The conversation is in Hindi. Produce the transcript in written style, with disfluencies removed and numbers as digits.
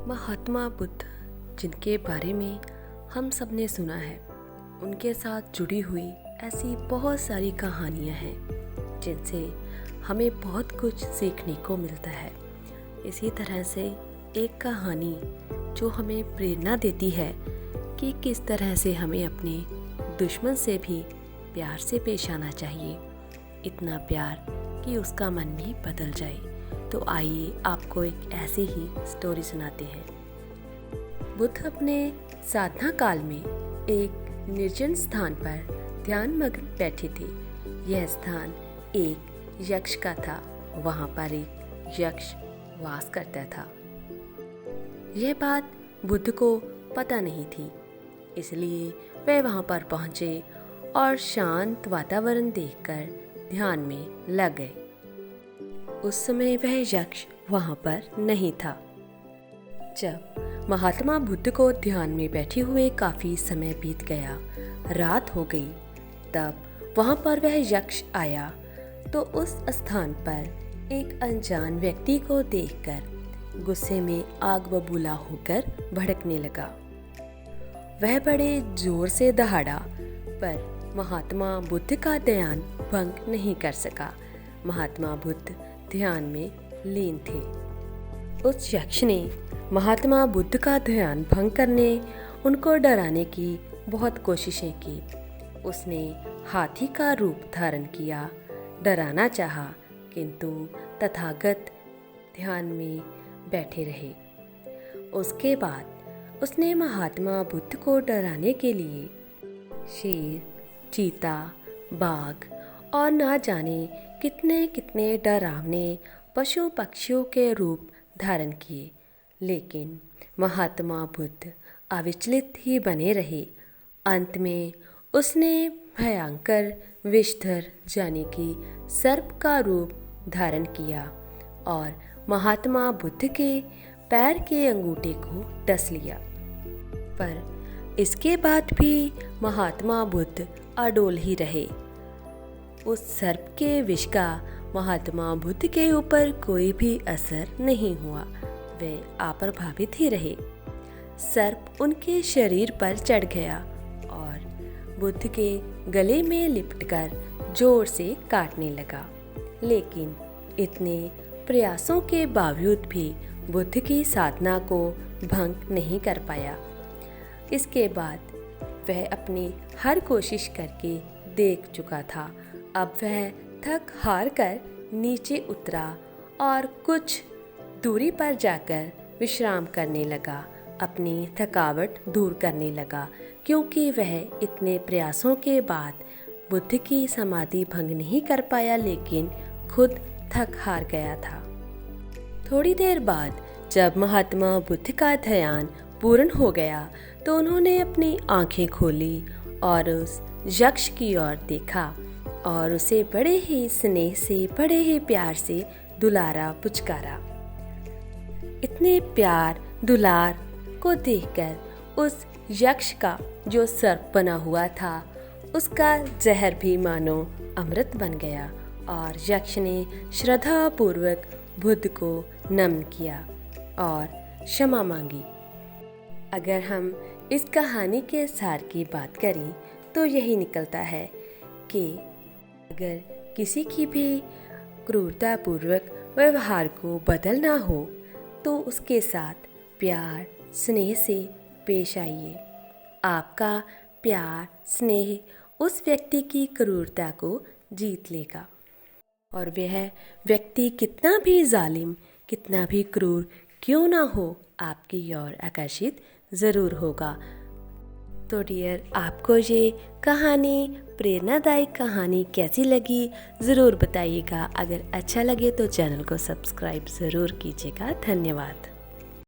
महात्मा बुद्ध, जिनके बारे में हम सब ने सुना है, उनके साथ जुड़ी हुई ऐसी बहुत सारी कहानियाँ हैं जिनसे हमें बहुत कुछ सीखने को मिलता है। इसी तरह से एक कहानी जो हमें प्रेरणा देती है कि किस तरह से हमें अपने दुश्मन से भी प्यार से पेश आना चाहिए, इतना प्यार कि उसका मन भी बदल जाए। तो आइए आपको एक ऐसी ही स्टोरी सुनाते हैं। बुद्ध अपने साधना काल में एक निर्जन स्थान पर ध्यानमग्न बैठे थे। यह स्थान एक यक्ष का था। वहाँ पर एक यक्ष वास करता था। यह बात बुद्ध को पता नहीं थी, इसलिए वे वहाँ पर पहुँचे और शांत वातावरण देखकर ध्यान में लग गए। उस समय वह यक्ष वहाँ पर नहीं था। जब महात्मा बुद्ध को ध्यान में बैठे हुए काफ़ी समय बीत गया, रात हो गई, तब वहाँ पर वह यक्ष आया तो उस स्थान पर एक अनजान व्यक्ति को देखकर गुस्से में आग बबूला होकर भड़कने लगा। वह बड़े जोर से दहाड़ा, पर महात्मा बुद्ध का ध्यान भंग नहीं कर सका। महात्मा बुद्ध ध्यान में लीन थे। उस यक्ष ने महात्मा बुद्ध का ध्यान भंग करने, उनको डराने की बहुत कोशिशें की। उसने हाथी का रूप धारण किया, डराना चाहा, किंतु तथागत ध्यान में बैठे रहे। उसके बाद उसने महात्मा बुद्ध को डराने के लिए शेर, चीता, बाघ और ना जाने कितने कितने डरावने पशु पक्षियों के रूप धारण किए, लेकिन महात्मा बुद्ध अविचलित ही बने रहे। अंत में उसने भयंकर विषधर यानी कि सर्प का रूप धारण किया और महात्मा बुद्ध के पैर के अंगूठे को डस लिया। पर इसके बाद भी महात्मा बुद्ध अडोल ही रहे। उस सर्प के विष का महात्मा बुद्ध के ऊपर कोई भी असर नहीं हुआ। वे अप्रभावित ही रहे। सर्प उनके शरीर पर चढ़ गया और बुद्ध के गले में लिपटकर जोर से काटने लगा, लेकिन इतने प्रयासों के बावजूद भी बुद्ध की साधना को भंग नहीं कर पाया। इसके बाद वह अपनी हर कोशिश करके देख चुका था। अब वह थक हार कर नीचे उतरा और कुछ दूरी पर जाकर विश्राम करने लगा, अपनी थकावट दूर करने लगा, क्योंकि वह इतने प्रयासों के बाद बुद्ध की समाधि भंग नहीं कर पाया, लेकिन खुद थक हार गया था। थोड़ी देर बाद जब महात्मा बुद्ध का ध्यान पूर्ण हो गया तो उन्होंने अपनी आंखें खोली और उस यक्ष की ओर देखा और उसे बड़े ही स्नेह से, बड़े ही प्यार से दुलारा पुचकारा। इतने प्यार दुलार को देखकर उस यक्ष का जो सर्प बना हुआ था, उसका जहर भी मानो अमृत बन गया और यक्ष ने श्रद्धा पूर्वक बुद्ध को नमन किया और क्षमा मांगी। अगर हम इस कहानी के सार की बात करें तो यही निकलता है कि अगर किसी की भी क्रूरतापूर्वक व्यवहार को बदलना हो तो उसके साथ प्यार स्नेह से पेश आइए। आपका प्यार स्नेह उस व्यक्ति की क्रूरता को जीत लेगा और वह व्यक्ति कितना भी जालिम, कितना भी क्रूर क्यों ना हो, आपकी ओर आकर्षित ज़रूर होगा। तो डियर, आपको ये कहानी, प्रेरणादायक कहानी कैसी लगी ज़रूर बताइएगा। अगर अच्छा लगे तो चैनल को सब्सक्राइब ज़रूर कीजिएगा। धन्यवाद।